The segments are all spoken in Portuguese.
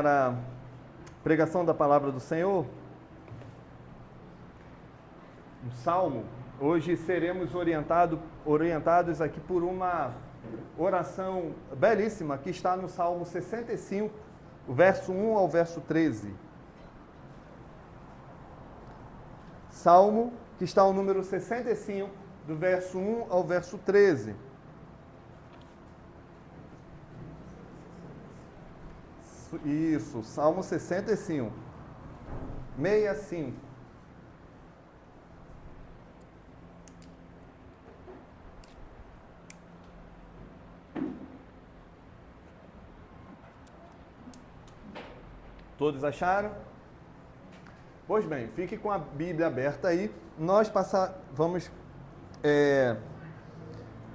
A pregação da palavra do Senhor, um salmo. Hoje seremos orientados aqui por uma oração belíssima que está no Salmo 65, o verso 1 ao verso 13. Salmo que está o número 65, do verso 1 ao verso 13. Isso, Salmo 65. 65. Todos acharam? Pois bem, fique com a Bíblia aberta aí. Nós vamos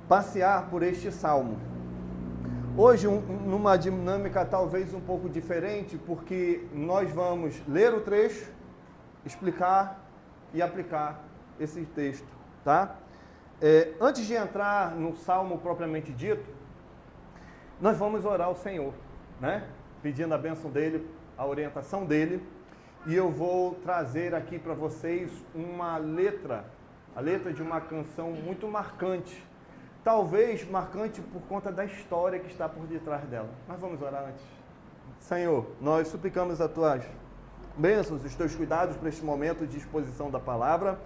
passear por este salmo. Hoje, numa dinâmica talvez um pouco diferente, porque nós vamos ler o trecho, explicar e aplicar esse texto, tá? Antes de entrar no salmo propriamente dito, nós vamos orar ao Senhor, né? Pedindo a bênção dele, a orientação dele, e eu vou trazer aqui para vocês a letra de uma canção muito marcante. Talvez marcante por conta da história que está por detrás dela. Mas vamos orar antes. Senhor, nós suplicamos as tuas bênçãos, os teus cuidados para este momento de exposição da palavra.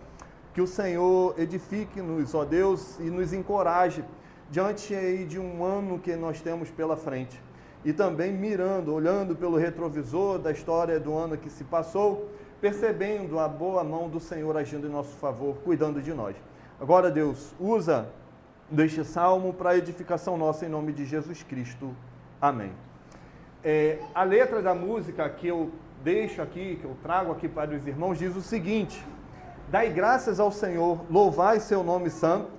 Que o Senhor edifique-nos, ó Deus, e nos encoraje diante aí de um ano que nós temos pela frente. E também olhando pelo retrovisor da história do ano que se passou, percebendo a boa mão do Senhor agindo em nosso favor, cuidando de nós. Agora, Deus, usa deste salmo para a edificação nossa em nome de Jesus Cristo. Amém. A letra da música que eu deixo aqui, que eu trago aqui para os irmãos, diz o seguinte: dai graças ao Senhor, louvai seu nome santo,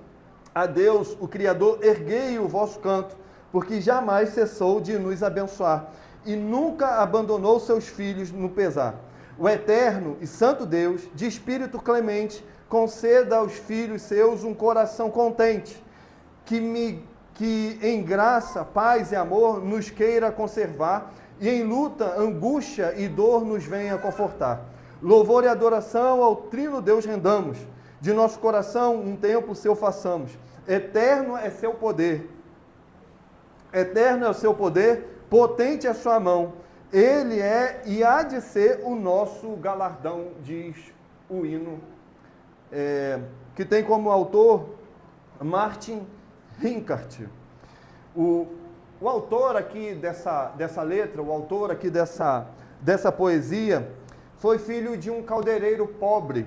a Deus, o Criador, erguei o vosso canto, porque jamais cessou de nos abençoar, e nunca abandonou seus filhos no pesar. O eterno e santo Deus, de espírito clemente, conceda aos filhos seus um coração contente, que em graça, paz e amor nos queira conservar, e em luta, angústia e dor nos venha confortar. Louvor e adoração ao trino Deus rendamos, de nosso coração um templo seu façamos. Eterno é seu poder, potente é a sua mão, ele é e há de ser o nosso galardão, diz o hino, que tem como autor Martin Rinkart. O autor aqui dessa letra, o autor aqui dessa poesia, foi filho de um caldeireiro pobre,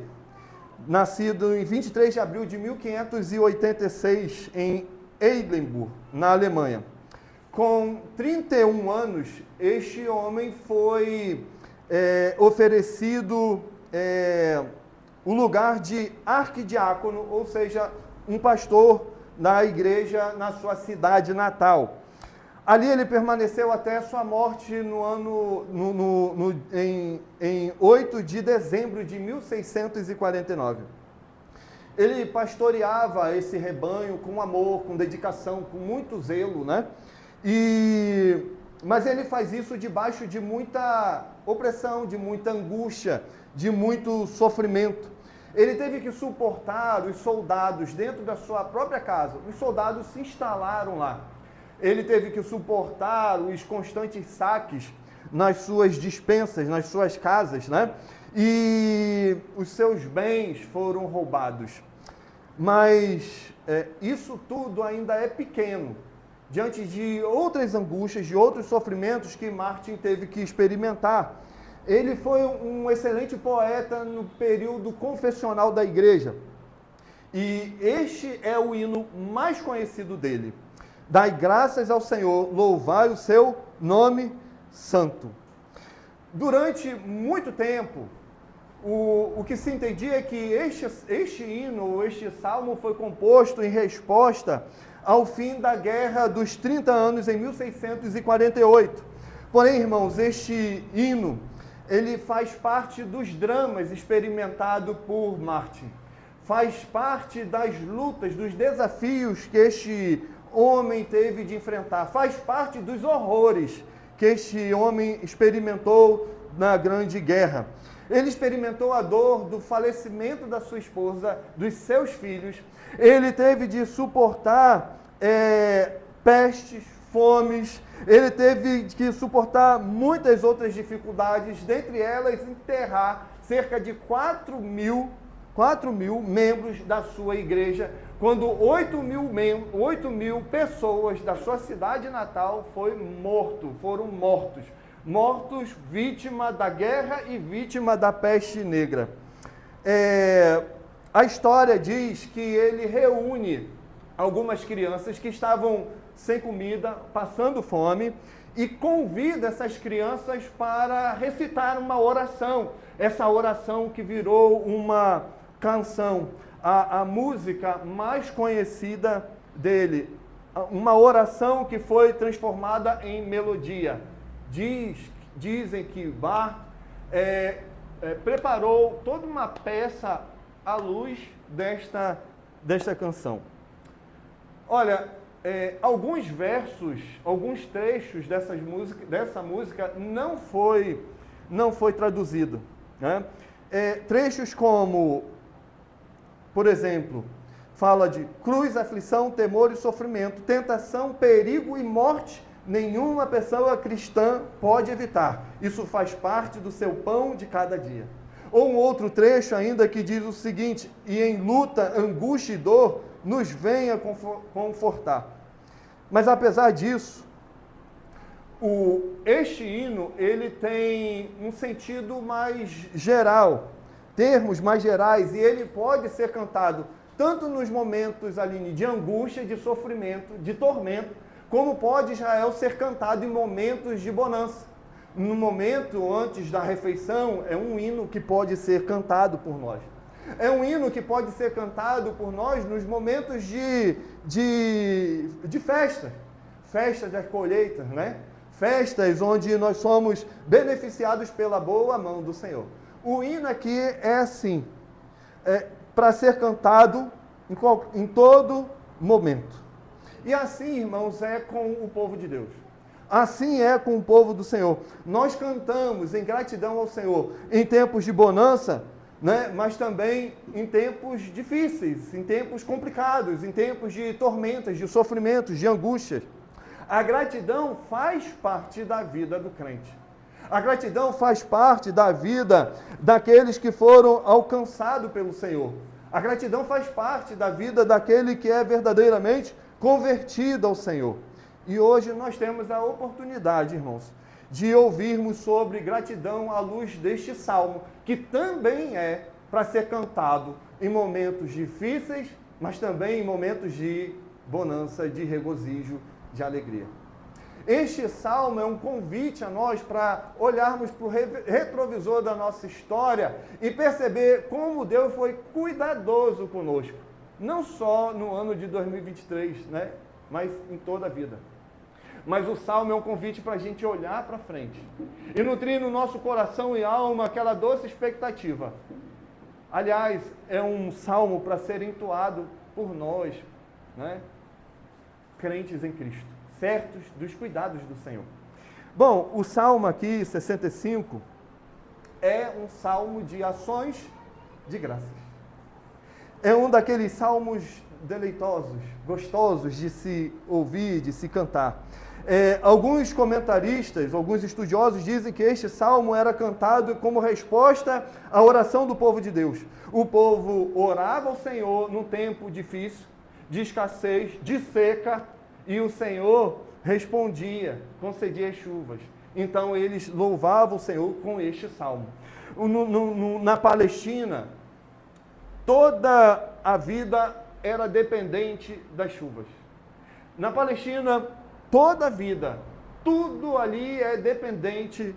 nascido em 23 de abril de 1586 em Eilenburg, na Alemanha. Com 31 anos, este homem foi oferecido o lugar de arquidiácono, ou seja, um pastor na igreja na sua cidade natal. Ali ele permaneceu até a sua morte em 8 de dezembro de 1649. Ele pastoreava esse rebanho com amor, com dedicação, com muito zelo, né? Mas ele faz isso debaixo de muita opressão, de muita angústia, de muito sofrimento. Ele teve que suportar os soldados dentro da sua própria casa. Os soldados se instalaram lá. Ele teve que suportar os constantes saques nas suas despensas, nas suas casas, né? E os seus bens foram roubados. Mas isso tudo ainda é pequeno diante de outras angústias, de outros sofrimentos que Martin teve que experimentar. Ele foi um excelente poeta no período confessional da igreja. E este é o hino mais conhecido dele. Dai graças ao Senhor, louvai o seu nome santo. Durante muito tempo, o que se entendia é que este hino, este salmo foi composto em resposta ao fim da Guerra dos 30 anos em 1648. Porém, irmãos, este hino, ele faz parte dos dramas experimentados por Martin. Faz parte das lutas, dos desafios que este homem teve de enfrentar. Faz parte dos horrores que este homem experimentou na Grande Guerra. Ele experimentou a dor do falecimento da sua esposa, dos seus filhos. Ele teve de suportar pestes, fomes. Ele teve que suportar muitas outras dificuldades, dentre elas enterrar cerca de 4 mil membros da sua igreja, quando 8 mil pessoas da sua cidade natal foram mortos vítima da guerra e vítima da peste negra. A história diz que ele reúne algumas crianças que estavam sem comida, passando fome, e convida essas crianças para recitar uma oração. Essa oração que virou uma canção, a música mais conhecida dele, uma oração que foi transformada em melodia. Dizem que Bach preparou toda uma peça à luz desta canção. Olha, alguns versos, alguns trechos dessa música não foi traduzido, né? Trechos como, por exemplo, fala de cruz, aflição, temor e sofrimento, tentação, perigo e morte, nenhuma pessoa cristã pode evitar. Isso faz parte do seu pão de cada dia. Ou um outro trecho ainda que diz o seguinte: e em luta, angústia e dor, nos venha confortar. Mas apesar disso, este hino, ele tem um sentido mais geral, termos mais gerais, e ele pode ser cantado tanto nos momentos, Aline, de angústia, de sofrimento, de tormento, como pode Israel ser cantado em momentos de bonança. No momento antes da refeição, é um hino que pode ser cantado por nós. É um hino que pode ser cantado por nós nos momentos de festa. Festas das colheitas, né? Festas onde nós somos beneficiados pela boa mão do Senhor. O hino aqui é assim, para ser cantado em todo momento. E assim, irmãos, é com o povo de Deus. Assim é com o povo do Senhor. Nós cantamos em gratidão ao Senhor em tempos de bonança, né? Mas também em tempos difíceis, em tempos complicados, em tempos de tormentas, de sofrimentos, de angústias. A gratidão faz parte da vida do crente. A gratidão faz parte da vida daqueles que foram alcançados pelo Senhor. A gratidão faz parte da vida daquele que é verdadeiramente convertido ao Senhor. E hoje nós temos a oportunidade, irmãos, de ouvirmos sobre gratidão à luz deste salmo, que também é para ser cantado em momentos difíceis, mas também em momentos de bonança, de regozijo, de alegria. Este salmo é um convite a nós para olharmos para o retrovisor da nossa história e perceber como Deus foi cuidadoso conosco. Não só no ano de 2023, né? Mas em toda a vida. Mas o salmo é um convite para a gente olhar para frente e nutrir no nosso coração e alma aquela doce expectativa. Aliás, é um salmo para ser entoado por nós, né? Crentes em Cristo, certos dos cuidados do Senhor. Bom, o salmo aqui, 65, é um salmo de ações de graças. É um daqueles salmos deleitosos, gostosos de se ouvir, de se cantar. Alguns comentaristas, alguns estudiosos dizem que este salmo era cantado como resposta à oração do povo de Deus. O povo orava ao Senhor num tempo difícil, de escassez, de seca, e o Senhor respondia, concedia as chuvas. Então eles louvavam o Senhor com este salmo. Na Palestina, toda a vida era dependente das chuvas. Na Palestina, toda a vida, tudo ali é dependente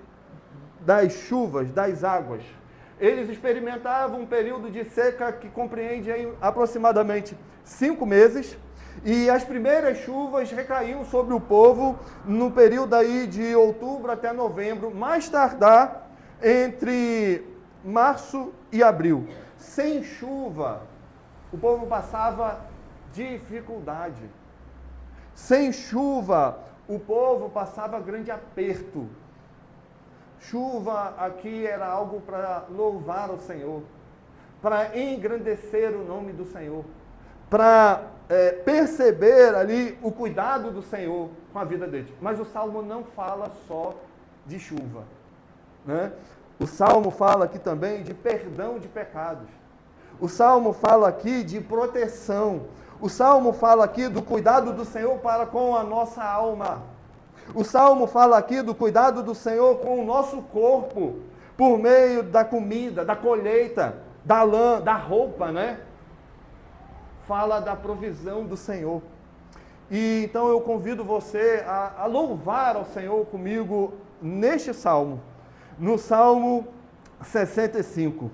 das chuvas, das águas. Eles experimentavam um período de seca que compreende aí aproximadamente 5 meses, e as primeiras chuvas recaíam sobre o povo no período aí de outubro até novembro, mais tardar entre março e abril. Sem chuva, o povo passava dificuldade. Sem chuva, o povo passava grande aperto. Chuva aqui era algo para louvar o Senhor, para engrandecer o nome do Senhor, para perceber ali o cuidado do Senhor com a vida deles. Mas o Salmo não fala só de chuva, né? O Salmo fala aqui também de perdão de pecados. O Salmo fala aqui de proteção. O Salmo fala aqui do cuidado do Senhor para com a nossa alma. O Salmo fala aqui do cuidado do Senhor com o nosso corpo, por meio da comida, da colheita, da lã, da roupa, né? Fala da provisão do Senhor. E então eu convido você a louvar ao Senhor comigo neste Salmo, no Salmo 65.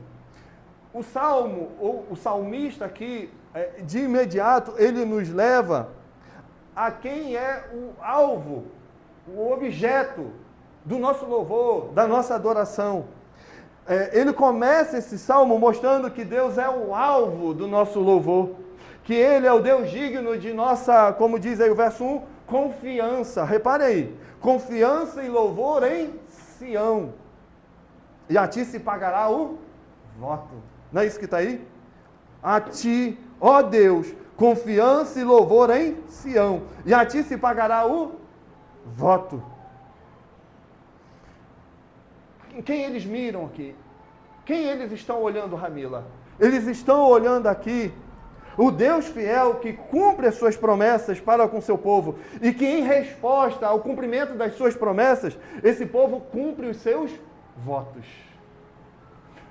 O Salmo, ou o salmista aqui, de imediato, ele nos leva a quem é o alvo, o objeto do nosso louvor, da nossa adoração. Ele começa esse salmo mostrando que Deus é o alvo do nosso louvor, que Ele é o Deus digno de nossa, como diz aí o verso 1, confiança. Repare aí, confiança e louvor em Sião. E a ti se pagará o voto. Não é isso que está aí? A ti, ó Deus, confiança e louvor em Sião. E a ti se pagará o voto. Quem eles miram aqui? Quem eles estão olhando, Ramila? Eles estão olhando aqui o Deus fiel que cumpre as suas promessas para com seu povo e que em resposta ao cumprimento das suas promessas, esse povo cumpre os seus votos.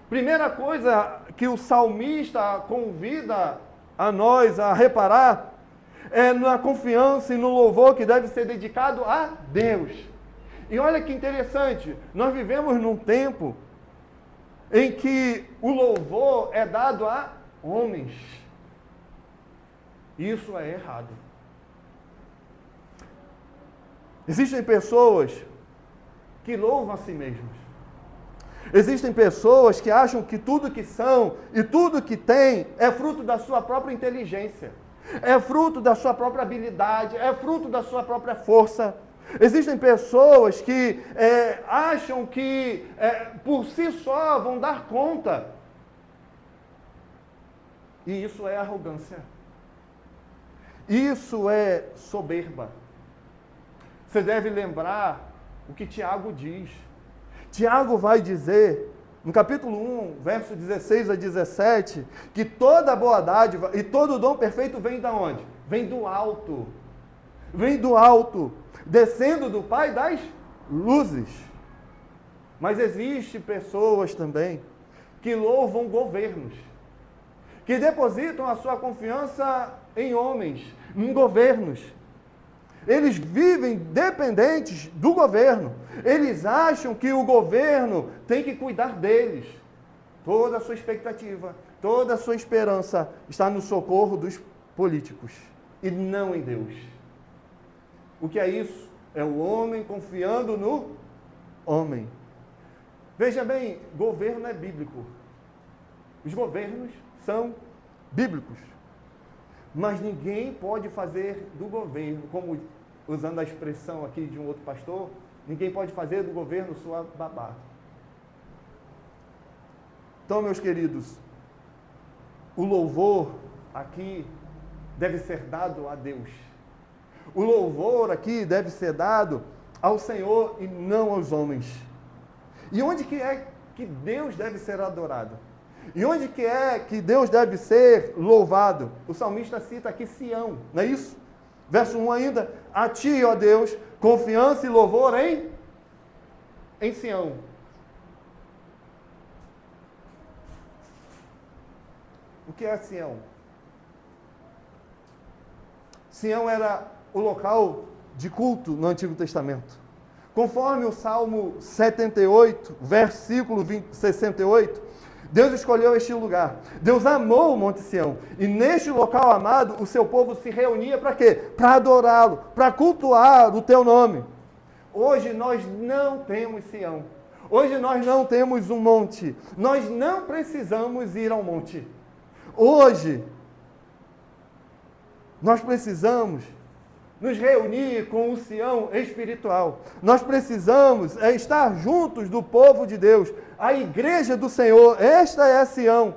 Primeira coisa que o salmista convida a nós a reparar é na confiança e no louvor que deve ser dedicado a Deus. E olha que interessante, nós vivemos num tempo em que o louvor é dado a homens. Isso é errado. Existem pessoas que louvam a si mesmas. Existem pessoas que acham que tudo que são e tudo que têm é fruto da sua própria inteligência, é fruto da sua própria habilidade, é fruto da sua própria força. Existem pessoas que acham que por si só vão dar conta. E isso é arrogância. Isso é soberba. Você deve lembrar o que Tiago diz. Tiago vai dizer, no capítulo 1, verso 16 a 17, que toda boa dádiva e todo dom perfeito vem de onde? Vem do alto. Vem do alto, descendo do Pai das luzes. Mas existem pessoas também que louvam governos, que depositam a sua confiança em homens, em governos. Eles vivem dependentes do governo. Eles acham que o governo tem que cuidar deles. Toda a sua expectativa, toda a sua esperança está no socorro dos políticos e não em Deus. O que é isso? É o homem confiando no homem. Veja bem, governo é bíblico. Os governos são bíblicos. Mas ninguém pode fazer do governo, como usando a expressão aqui de um outro pastor, ninguém pode fazer do governo sua babá. Então, meus queridos, o louvor aqui deve ser dado a Deus. O louvor aqui deve ser dado ao Senhor e não aos homens. E onde que é que Deus deve ser adorado? E onde que é que Deus deve ser louvado? O salmista cita aqui Sião, não é isso? Verso 1 ainda, a ti, ó Deus, confiança e louvor em Sião. O que é Sião? Sião era o local de culto no Antigo Testamento. Conforme o Salmo 78, versículo 68, Deus escolheu este lugar. Deus amou o Monte Sião. E neste local amado, o seu povo se reunia para quê? Para adorá-lo, para cultuar o teu nome. Hoje nós não temos Sião. Hoje nós não temos um monte. Nós não precisamos ir ao monte. Hoje, nós precisamos nos reunir com o Sião espiritual. Nós precisamos estar juntos do povo de Deus, a igreja do Senhor. Esta é a Sião.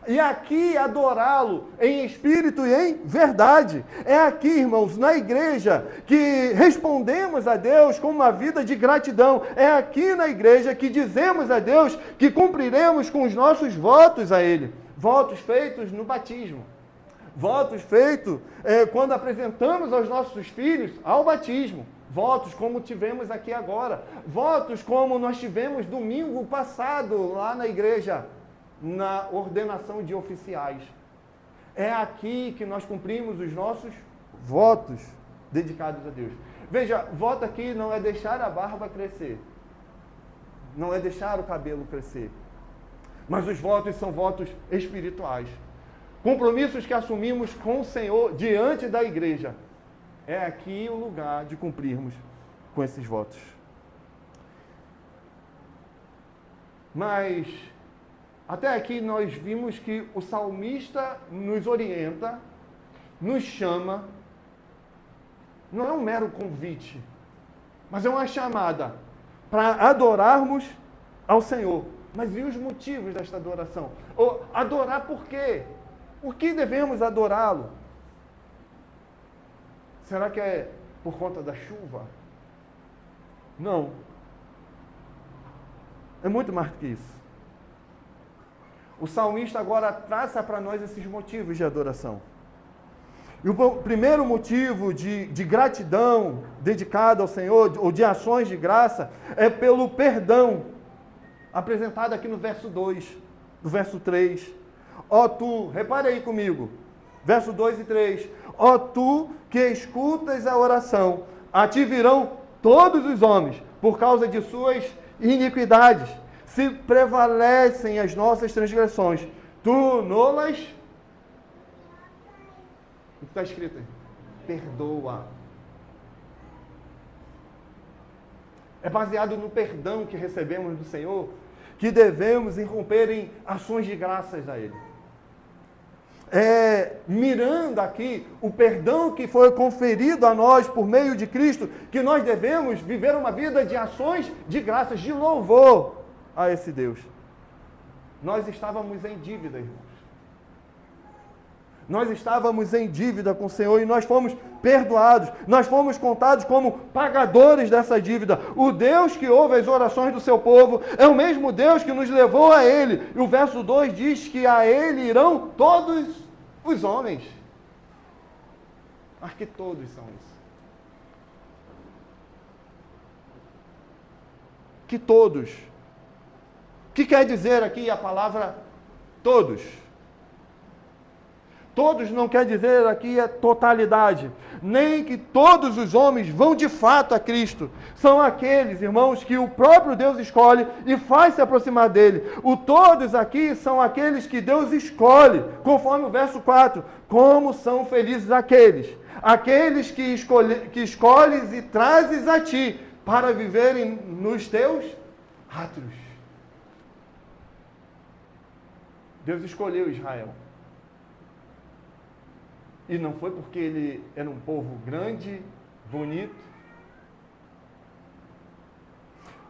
E aqui adorá-lo em espírito e em verdade. É aqui, irmãos, na igreja, que respondemos a Deus com uma vida de gratidão. É aqui na igreja que dizemos a Deus que cumpriremos com os nossos votos a Ele. Votos feitos no batismo. Votos feitos quando apresentamos aos nossos filhos ao batismo. Votos como tivemos aqui agora. Votos como nós tivemos domingo passado lá na igreja, na ordenação de oficiais. É aqui que nós cumprimos os nossos votos dedicados a Deus. Veja, voto aqui não é deixar a barba crescer. Não é deixar o cabelo crescer. Mas os votos são votos espirituais. Compromissos que assumimos com o Senhor diante da igreja. É aqui o lugar de cumprirmos com esses votos. Mas, até aqui nós vimos que o salmista nos orienta, nos chama, não é um mero convite, mas é uma chamada para adorarmos ao Senhor. Mas e os motivos desta adoração? Ou adorar por quê? Por que devemos adorá-lo? Será que é por conta da chuva? Não. É muito mais do que isso. O salmista agora traça para nós esses motivos de adoração. E o primeiro motivo de gratidão dedicado ao Senhor, ou de ações de graça, é pelo perdão, apresentado aqui no verso 2, do verso 3. Ó tu, repare aí comigo, verso 2 e 3. Ó tu que escutas a oração, a ti virão todos os homens, por causa de suas iniquidades. Se prevalecem as nossas transgressões, tu nolas... O que está escrito aí? Perdoa. É baseado no perdão que recebemos do Senhor que devemos irromper em ações de graças a Ele. Mirando aqui o perdão que foi conferido a nós por meio de Cristo, que nós devemos viver uma vida de ações de graças, de louvor a esse Deus. Nós estávamos em dívida, irmãos. Nós estávamos em dívida com o Senhor e nós fomos perdoados. Nós fomos contados como pagadores dessa dívida. O Deus que ouve as orações do seu povo é o mesmo Deus que nos levou a Ele. E o verso 2 diz que a Ele irão todos os homens. Mas que todos são isso? Que todos. O que quer dizer aqui a palavra todos? Todos não quer dizer aqui a totalidade, nem que todos os homens vão de fato a Cristo. São aqueles, irmãos, que o próprio Deus escolhe e faz se aproximar dele. O todos aqui são aqueles que Deus escolhe, conforme o verso 4. Como são felizes aqueles que escolhes e trazes a ti para viverem nos teus átrios. Deus escolheu Israel. E não foi porque ele era um povo grande, bonito.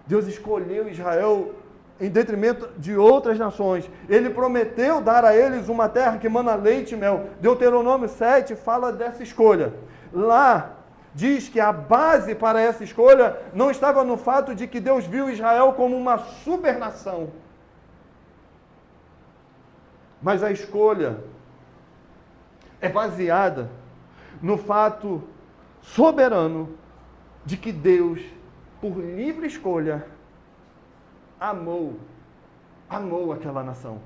Deus escolheu Israel em detrimento de outras nações. Ele prometeu dar a eles uma terra que mana leite e mel. Deuteronômio 7 fala dessa escolha. Lá diz que a base para essa escolha não estava no fato de que Deus viu Israel como uma supernação. Mas a escolha é baseada no fato soberano de que Deus, por livre escolha, amou aquela nação,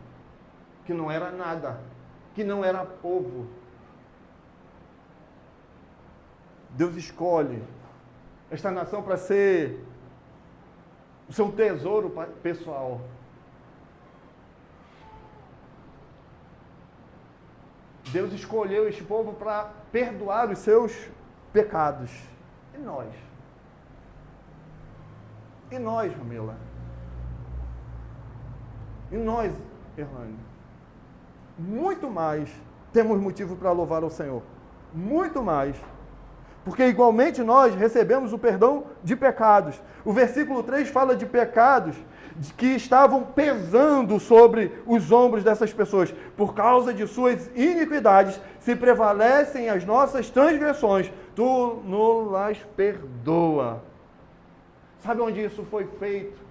que não era nada, que não era povo. Deus escolhe esta nação para ser o seu tesouro pessoal. Deus escolheu este povo para perdoar os seus pecados. E nós? E nós, Ramila? E nós, Erlane? Muito mais temos motivo para louvar ao Senhor. Muito mais. porque igualmente nós recebemos o perdão de pecados. O versículo 3 fala de pecados que estavam pesando sobre os ombros dessas pessoas. Por causa de suas iniquidades, se prevalecem as nossas transgressões, tu nos perdoa. Sabe onde isso foi feito?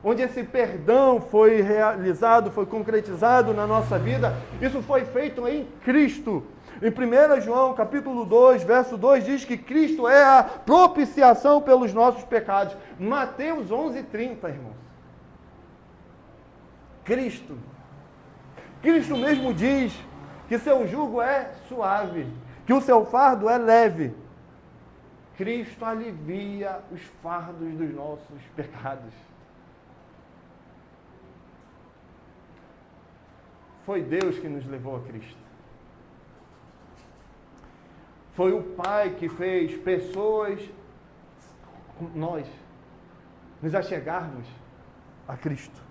Onde esse perdão foi realizado, foi concretizado na nossa vida? Isso foi feito em Cristo. Em 1 João, capítulo 2, verso 2, diz que Cristo é a propiciação pelos nossos pecados. Mateus 11:30, irmãos. Cristo. Cristo mesmo diz que seu jugo é suave, que o seu fardo é leve. Cristo alivia os fardos dos nossos pecados. Foi Deus que nos levou a Cristo. Foi o Pai que fez pessoas, nós, nos achegarmos a Cristo.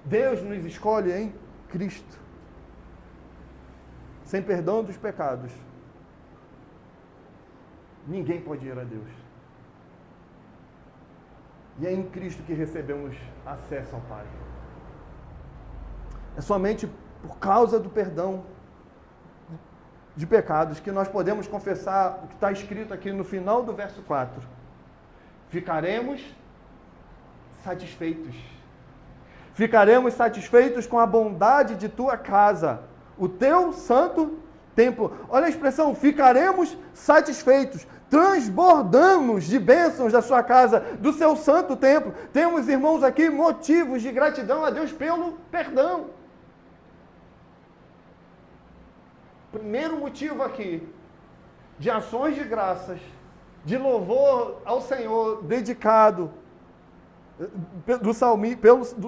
Deus nos escolhe em Cristo. Sem perdão dos pecados, ninguém pode ir a Deus. E é em Cristo que recebemos acesso ao Pai. É somente por causa do perdão de pecados que nós podemos confessar o que está escrito aqui no final do verso 4. Ficaremos satisfeitos. Ficaremos satisfeitos com a bondade de tua casa, o teu santo templo. Olha a expressão, ficaremos satisfeitos. Transbordamos de bênçãos da sua casa, do seu santo templo. Temos, irmãos, aqui motivos de gratidão a Deus pelo perdão. Primeiro motivo aqui, de ações de graças, de louvor ao Senhor, dedicado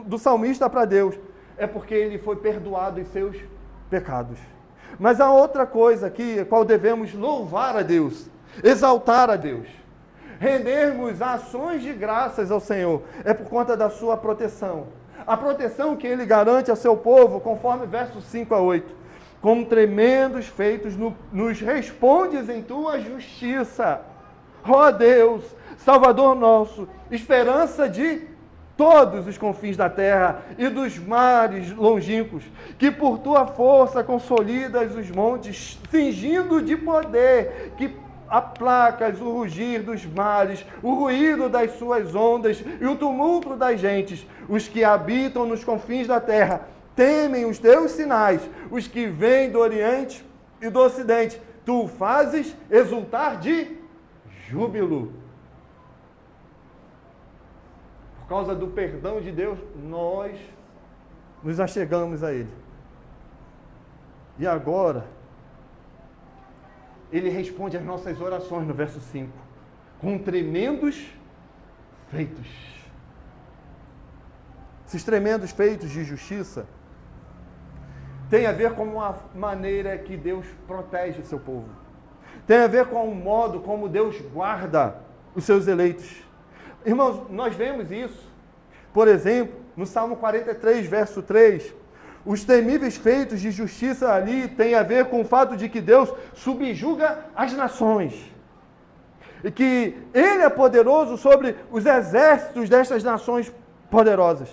do salmista para Deus, é porque ele foi perdoado em seus pecados. Mas há outra coisa aqui, a qual devemos louvar a Deus, exaltar a Deus, rendermos ações de graças ao Senhor, é por conta da sua proteção. A proteção que ele garante ao seu povo, conforme versos 5 a 8. Com tremendos feitos nos respondes em tua justiça. Ó Deus, Salvador nosso, esperança de todos os confins da terra e dos mares longínquos, que por tua força consolidas os montes, cingindo de poder, que aplacas o rugir dos mares, o ruído das suas ondas e o tumulto das gentes, os que habitam nos confins da terra, temem os teus sinais, os que vêm do Oriente e do Ocidente. Tu o fazes exultar de júbilo. Por causa do perdão de Deus, nós nos achegamos a Ele. E agora, Ele responde às nossas orações no verso 5, com tremendos feitos. Esses tremendos feitos de justiça tem a ver com a maneira que Deus protege o seu povo. Tem a ver com o modo como Deus guarda os seus eleitos. Irmãos, nós vemos isso, por exemplo, no Salmo 43, verso 3. Os temíveis feitos de justiça ali tem a ver com o fato de que Deus subjuga as nações. E que Ele é poderoso sobre os exércitos destas nações poderosas.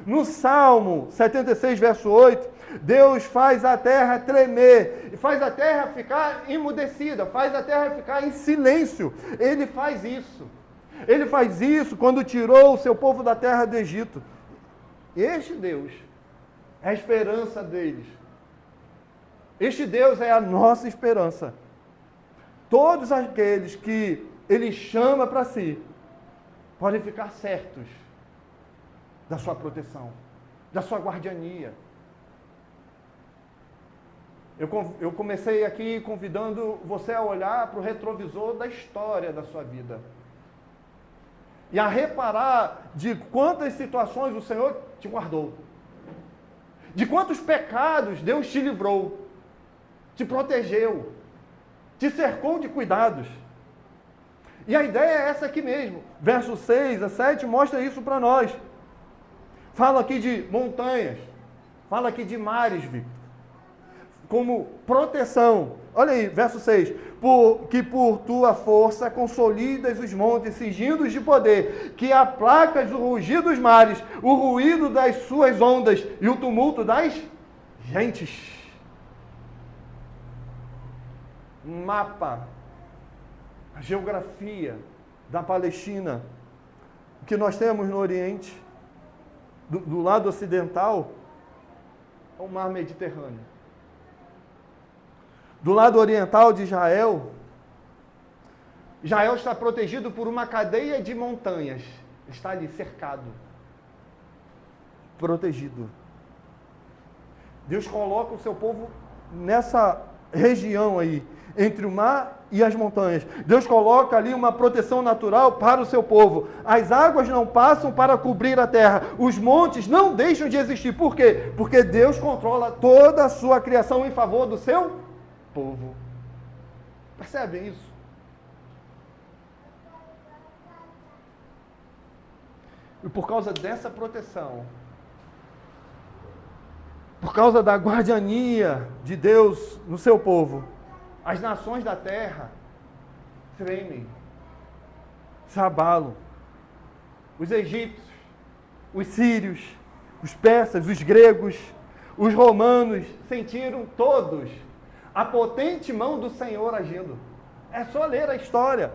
No Salmo 76, verso 8, Deus faz a terra tremer, faz a terra ficar emudecida, faz a terra ficar em silêncio. Ele faz isso. Ele faz isso quando tirou o seu povo da terra do Egito. Este Deus é a esperança deles. Este Deus é a nossa esperança. Todos aqueles que Ele chama para si podem ficar certos da sua proteção, da sua guardiania. Eu comecei aqui convidando você a olhar para o retrovisor da história da sua vida. E a reparar de quantas situações o Senhor te guardou. De quantos pecados Deus te livrou. Te protegeu. Te cercou de cuidados. E a ideia é essa aqui mesmo. Verso 6 a 7 mostra isso para nós. Fala aqui de montanhas. Fala aqui de mares, Victor. como proteção. Olha aí, verso 6. Que por tua força consolidas os montes, cingindo-os de poder, que aplacas o rugir dos mares, o ruído das suas ondas e o tumulto das gentes. Mapa, a geografia da Palestina, o que nós temos no Oriente, do lado ocidental, é o mar Mediterrâneo. Do lado oriental de Israel, Israel está protegido por uma cadeia de montanhas. Está ali cercado. Protegido. Deus coloca o seu povo nessa região aí, entre o mar e as montanhas. Deus coloca ali uma proteção natural para o seu povo. As águas não passam para cobrir a terra. Os montes não deixam de existir. Por quê? Porque Deus controla toda a sua criação em favor do seu povo. Percebem isso? E por causa dessa proteção, por causa da guardiania de Deus no seu povo, as nações da terra tremem, se abalam. Os egípcios, os sírios, os persas, os gregos, os romanos sentiram todos a potente mão do Senhor agindo. É só ler a história.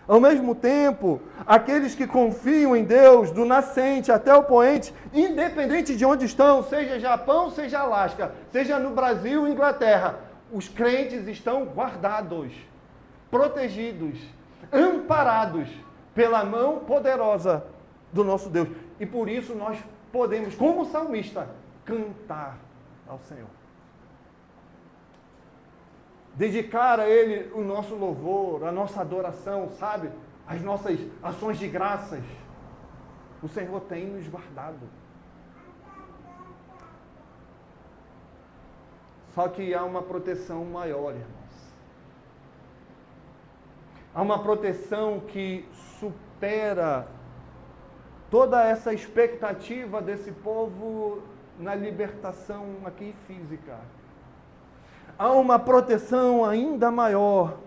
Ao mesmo tempo, aqueles que confiam em Deus, do nascente até o poente, independente de onde estão, seja Japão, seja Alasca, seja no Brasil ou Inglaterra, os crentes estão guardados, protegidos, amparados pela mão poderosa do nosso Deus. E por isso nós podemos, como salmista, cantar ao Senhor. Dedicar a Ele o nosso louvor, a nossa adoração, sabe? As nossas ações de graças. O Senhor tem nos guardado. Só que há uma proteção maior, irmãos. Há uma proteção que supera toda essa expectativa desse povo na libertação aqui física. Há uma proteção ainda maior.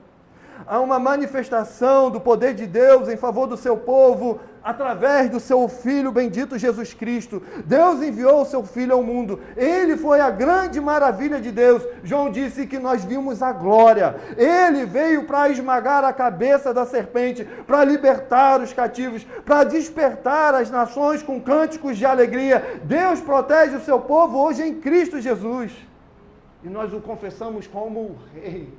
Há uma manifestação do poder de Deus em favor do seu povo através do seu Filho bendito Jesus Cristo. Deus enviou o seu Filho ao mundo. Ele foi a grande maravilha de Deus. João disse que nós vimos a glória. Ele veio para esmagar a cabeça da serpente, para libertar os cativos, para despertar as nações com cânticos de alegria. Deus protege o seu povo hoje em Cristo Jesus. E nós o confessamos como o Rei.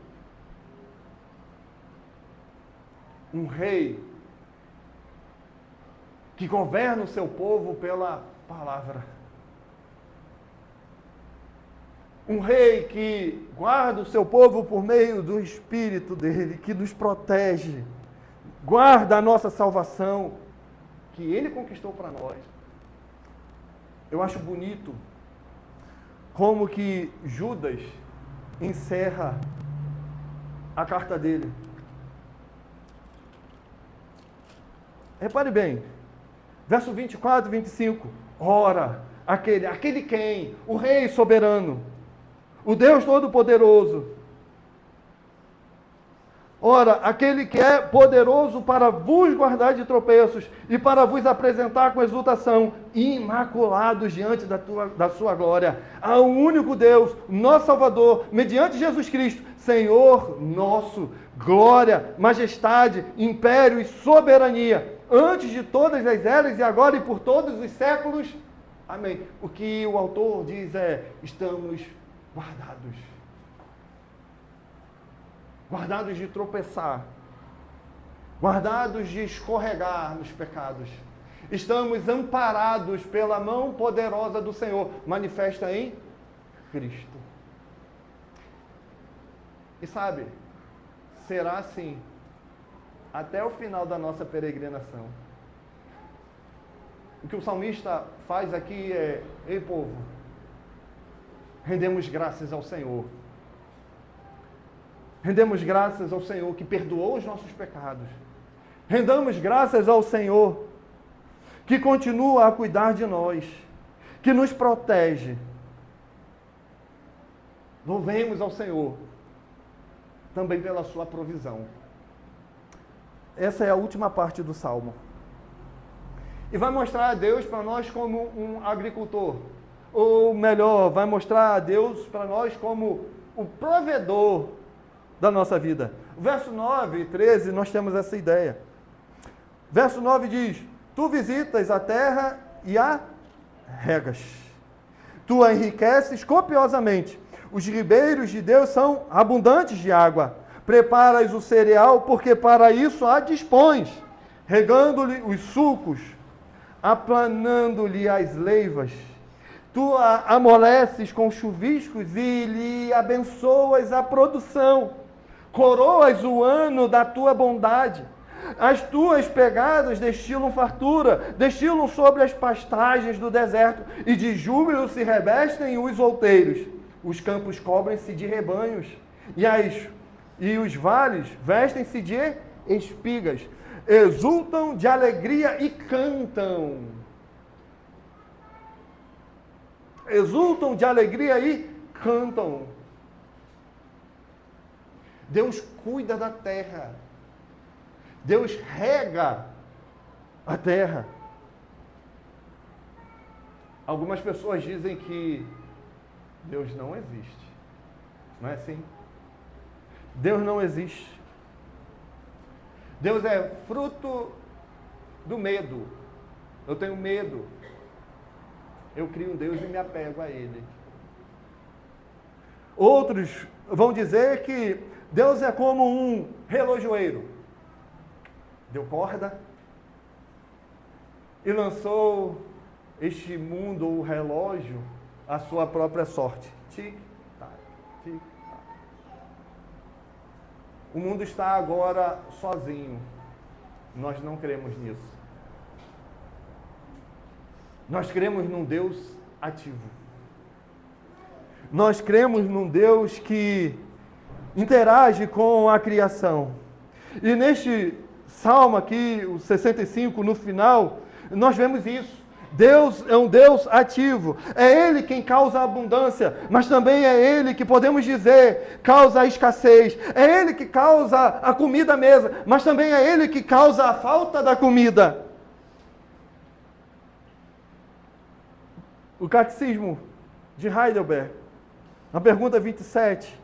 Um Rei que governa o seu povo pela palavra. Um Rei que guarda o seu povo por meio do Espírito dele, que nos protege, guarda a nossa salvação, que ele conquistou para nós. Eu acho bonito como que Judas encerra a carta dele. Repare bem, verso 24 e 25. Ora, aquele quem? O Rei soberano, o Deus Todo-Poderoso. Ora, aquele que é poderoso para vos guardar de tropeços e para vos apresentar com exultação, imaculados diante da sua glória, ao único Deus, nosso Salvador, mediante Jesus Cristo, Senhor nosso, glória, majestade, império e soberania, antes de todas as eras e agora e por todos os séculos. Amém. O que o autor diz é: estamos guardados. Guardados de tropeçar, guardados de escorregar nos pecados. Estamos amparados pela mão poderosa do Senhor, manifesta em Cristo. E sabe, será assim até o final da nossa peregrinação. O que o salmista faz aqui é: ei povo, rendemos graças ao Senhor. Rendemos graças ao Senhor que perdoou os nossos pecados. Rendamos graças ao Senhor que continua a cuidar de nós, que nos protege. Louvemos ao Senhor, também pela sua provisão. Essa é a última parte do Salmo. E vai mostrar a Deus para nós como um agricultor. Ou melhor, vai mostrar a Deus para nós como o provedor da nossa vida. Verso 9 e 13, nós temos essa ideia. Verso 9 diz: Tu visitas a terra e a regas. Tu a enriqueces copiosamente. Os ribeiros de Deus são abundantes de água. Preparas o cereal, porque para isso a dispões, regando-lhe os sulcos, aplanando-lhe as leivas. Tu a amoleces com chuviscos e lhe abençoas a produção. Coroas o ano da tua bondade. As tuas pegadas destilam fartura, destilam sobre as pastagens do deserto, e de júbilo se revestem os outeiros. Os campos cobrem-se de rebanhos, e os vales vestem-se de espigas. Exultam de alegria e cantam. Exultam de alegria e cantam. Deus cuida da terra. Deus rega a terra. Algumas pessoas dizem que Deus não existe. Não é assim? Deus não existe. Deus é fruto do medo. Eu tenho medo. Eu crio um Deus e me apego a Ele. Outros vão dizer que Deus é como um relojoeiro. Deu corda e lançou este mundo, o relógio, à sua própria sorte. Tic-tac, tic-tac. O mundo está agora sozinho. Nós não cremos nisso. Nós cremos num Deus ativo. Nós cremos num Deus que interage com a criação. E neste Salmo aqui, o 65, no final, nós vemos isso. Deus é um Deus ativo. É Ele quem causa a abundância, mas também é Ele que, podemos dizer, causa a escassez. É Ele que causa a comida à mesa, mas também é Ele que causa a falta da comida. O Catecismo de Heidelberg, na pergunta 27,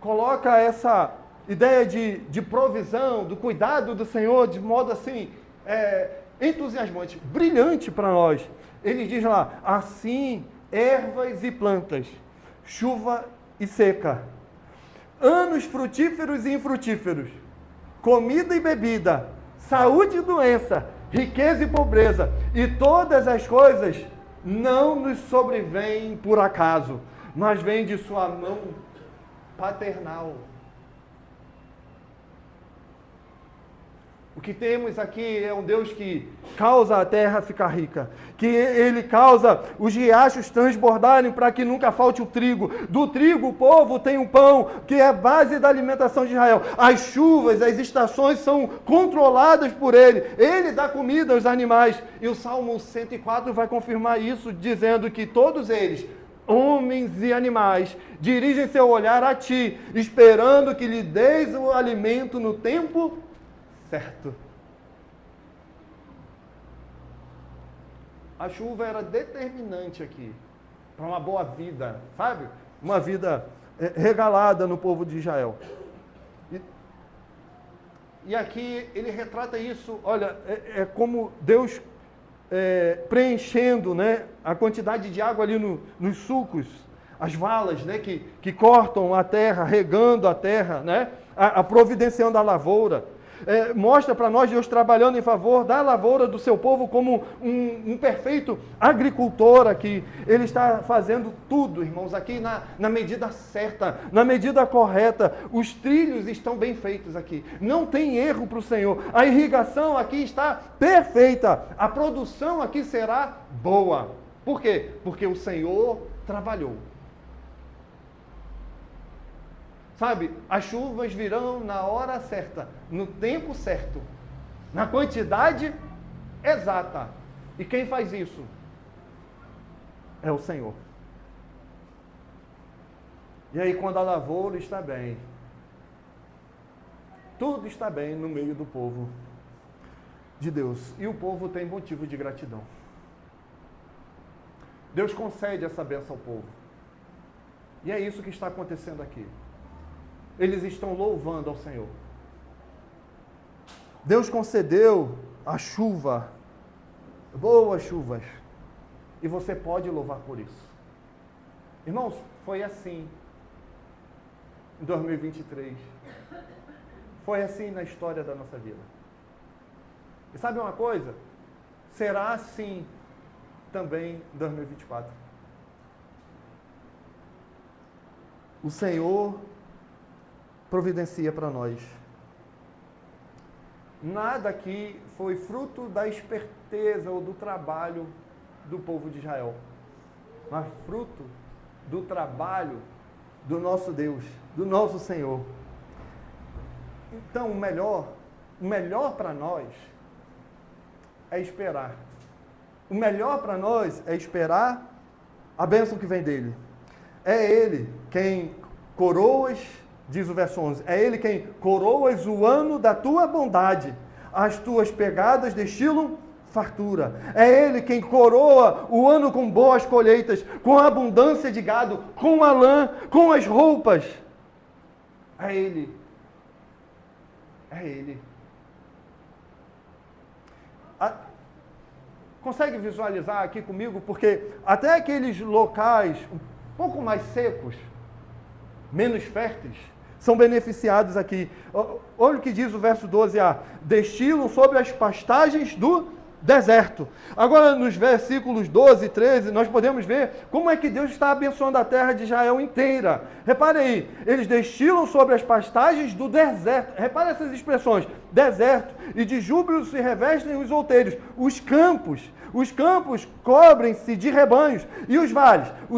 coloca essa ideia de provisão, do cuidado do Senhor, de modo assim, entusiasmante, brilhante para nós. Ele diz lá: assim, ervas e plantas, chuva e seca, anos frutíferos e infrutíferos, comida e bebida, saúde e doença, riqueza e pobreza, e todas as coisas não nos sobrevêm por acaso, mas vêm de sua mão paternal. O que temos aqui é um Deus que causa a terra ficar rica, que Ele causa os riachos transbordarem para que nunca falte o trigo. Do trigo o povo tem um pão, que é a base da alimentação de Israel. As chuvas, as estações são controladas por Ele. Ele dá comida aos animais. E o Salmo 104 vai confirmar isso, dizendo que todos eles, homens e animais, dirigem seu olhar a Ti, esperando que lhe deis o alimento no tempo certo. A chuva era determinante aqui para uma boa vida, sabe? Uma vida regalada no povo de Israel. E aqui ele retrata isso, olha, é como Deus preenchendo, né, a quantidade de água ali nos sulcos, as valas, né, que cortam a terra, regando a terra, né, a providenciando a lavoura. Mostra para nós Deus trabalhando em favor da lavoura do seu povo como um perfeito agricultor aqui. Ele está fazendo tudo, irmãos, aqui na medida certa, na medida correta. Os trilhos estão bem feitos aqui. Não tem erro para o Senhor. A irrigação aqui está perfeita. A produção aqui será boa. Por quê? Porque o Senhor trabalhou. Sabe, as chuvas virão na hora certa, no tempo certo, na quantidade exata. E quem faz isso? É o Senhor. E aí, quando a lavoura está bem, tudo está bem no meio do povo de Deus. E o povo tem motivo de gratidão. Deus concede essa bênção ao povo. E é isso que está acontecendo aqui. Eles estão louvando ao Senhor. Deus concedeu a chuva, boas chuvas. E você pode louvar por isso. Irmãos, foi assim em 2023. Foi assim na história da nossa vida. E sabe uma coisa? Será assim também em 2024. O Senhor providencia para nós. Nada aqui foi fruto da esperteza ou do trabalho do povo de Israel, mas fruto do trabalho do nosso Deus, do nosso Senhor. Então, o melhor para nós é esperar. O melhor para nós é esperar a bênção que vem dele. É ele quem coroas, diz o verso 11, é ele quem coroas o ano da tua bondade. As tuas pegadas destilam fartura. É ele quem coroa o ano com boas colheitas, com a abundância de gado, com a lã, com as roupas. É ele. É ele. Consegue visualizar aqui comigo? Porque até aqueles locais um pouco mais secos, menos férteis, são beneficiados aqui. Olha o que diz o verso 12a. Destilam sobre as pastagens do deserto. Agora, nos versículos 12 e 13, nós podemos ver como é que Deus está abençoando a terra de Israel inteira. Repare aí, eles destilam sobre as pastagens do deserto. Repare essas expressões. Deserto. E de júbilo se revestem os outeiros. Os campos cobrem-se de rebanhos. E os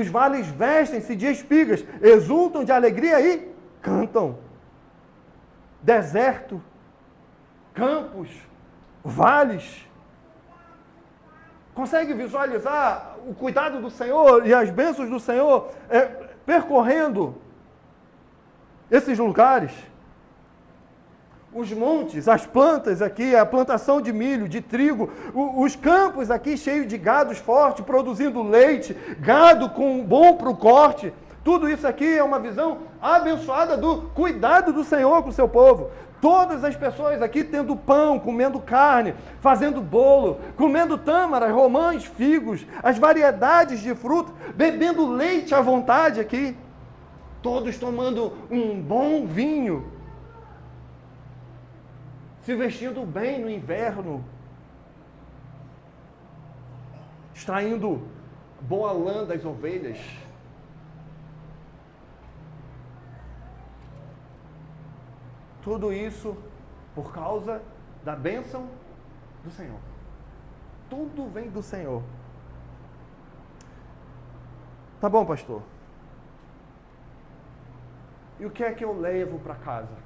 vales vestem-se de espigas. Exultam de alegria e cantam. Deserto, campos, vales. Consegue visualizar o cuidado do Senhor e as bênçãos do Senhor percorrendo esses lugares? Os montes, as plantas aqui, a plantação de milho, de trigo, os campos aqui cheios de gados fortes, produzindo leite, gado bom para o corte. Tudo isso aqui é uma visão abençoada do cuidado do Senhor com o seu povo. Todas as pessoas aqui tendo pão, comendo carne, fazendo bolo, comendo tâmaras, romãs, figos, as variedades de fruta, bebendo leite à vontade aqui. Todos tomando um bom vinho. Se vestindo bem no inverno. Extraindo boa lã das ovelhas. Tudo isso por causa da bênção do Senhor. Tudo vem do Senhor. Tá bom, pastor. E o que é que eu levo para casa?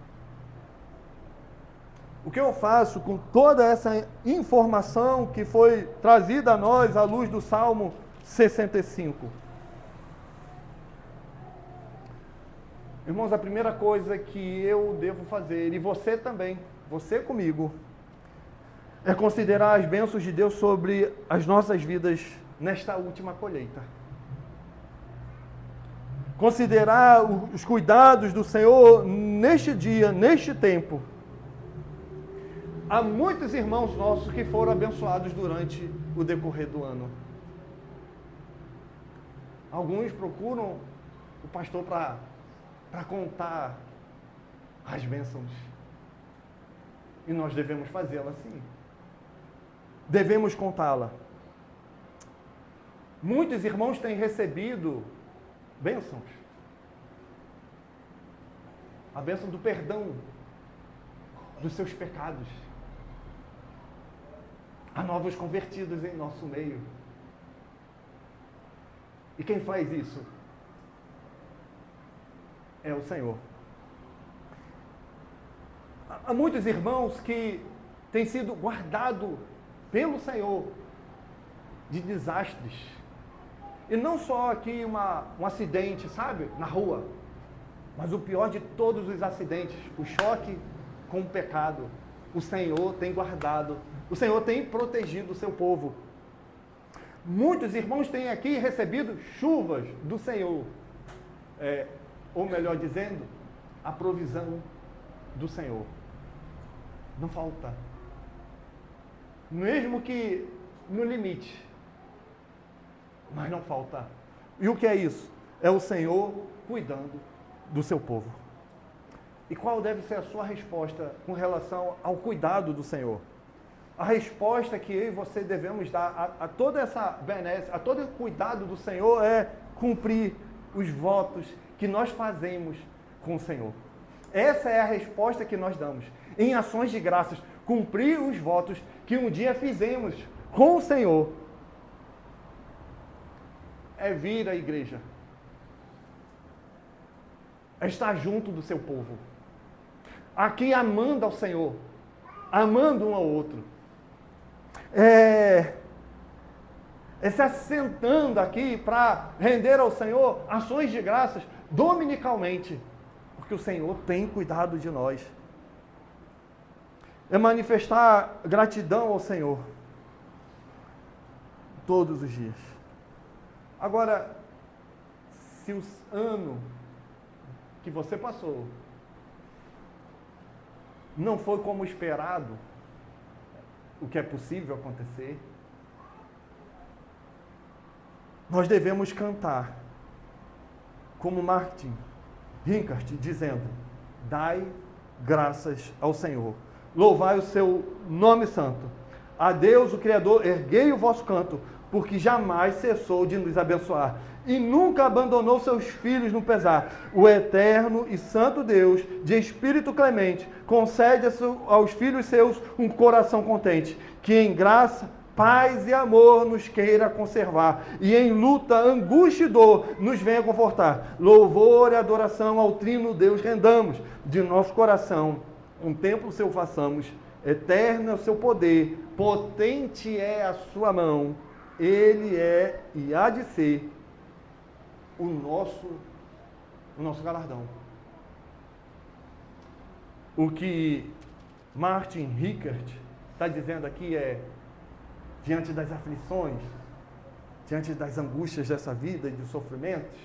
O que eu faço com toda essa informação que foi trazida a nós à luz do Salmo 65? Irmãos, a primeira coisa que eu devo fazer, e você também, você comigo, é considerar as bênçãos de Deus sobre as nossas vidas nesta última colheita. Considerar os cuidados do Senhor neste dia, neste tempo. Há muitos irmãos nossos que foram abençoados durante o decorrer do ano. Alguns procuram o pastor para contar as bênçãos. E nós devemos fazê-la assim. Devemos contá-la. Muitos irmãos têm recebido bênçãos. A bênção do perdão dos seus pecados. Há novos convertidos em nosso meio. E quem faz isso? É o Senhor. Há muitos irmãos que têm sido guardados pelo Senhor de desastres. E não só aqui um acidente, sabe? Na rua. Mas o pior de todos os acidentes, o choque com o pecado, o Senhor tem guardado, o Senhor tem protegido o seu povo. Muitos irmãos têm aqui recebido chuvas do Senhor, ou melhor dizendo, a provisão do Senhor. Não falta. Mesmo que no limite, mas não falta. E o que é isso? É o Senhor cuidando do seu povo. E qual deve ser a sua resposta com relação ao cuidado do Senhor? A resposta que eu e você devemos dar a toda essa benesse, a todo o cuidado do Senhor é cumprir os votos que nós fazemos com o Senhor. Essa é a resposta que nós damos. Em ações de graças, cumprir os votos que um dia fizemos com o Senhor. É vir à igreja. É estar junto do seu povo. Aqui amando ao Senhor. Amando um ao outro. É se assentando aqui para render ao Senhor ações de graças dominicalmente. Porque o Senhor tem cuidado de nós. É manifestar gratidão ao Senhor todos os dias. Agora, se o ano que você passou não foi como esperado, o que é possível acontecer, nós devemos cantar como Martin Rinkart, dizendo: dai graças ao Senhor, louvai o seu nome santo. A Deus, o Criador, erguei o vosso canto, porque jamais cessou de nos abençoar, e nunca abandonou seus filhos no pesar. O eterno e santo Deus, de espírito clemente, concede aos filhos seus um coração contente, que em graça, paz e amor nos queira conservar, e em luta, angústia e dor nos venha confortar. Louvor e adoração ao trino Deus rendamos, de nosso coração um templo seu façamos, eterno é o seu poder, potente é a sua mão, ele é e há de ser o nosso galardão. O que Martin Rinkart está dizendo aqui é: diante das aflições, diante das angústias dessa vida e dos sofrimentos,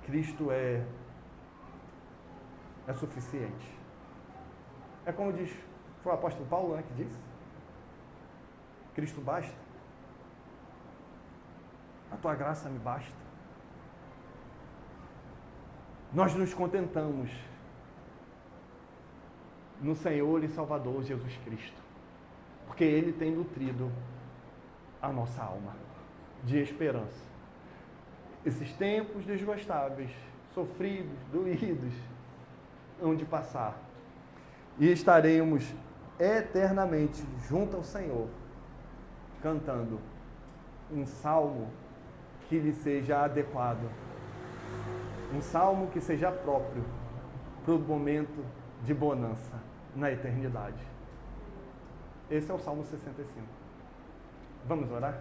Cristo é suficiente. É como diz, foi o apóstolo Paulo, que disse: Cristo basta. A tua graça me basta. Nós nos contentamos no Senhor e Salvador Jesus Cristo, porque Ele tem nutrido a nossa alma de esperança. Esses tempos desgostáveis, sofridos, doídos, hão de passar. E estaremos eternamente junto ao Senhor, cantando um salmo que lhe seja adequado. Um salmo que seja próprio para o momento de bonança na eternidade. Esse é o Salmo 65. Vamos orar?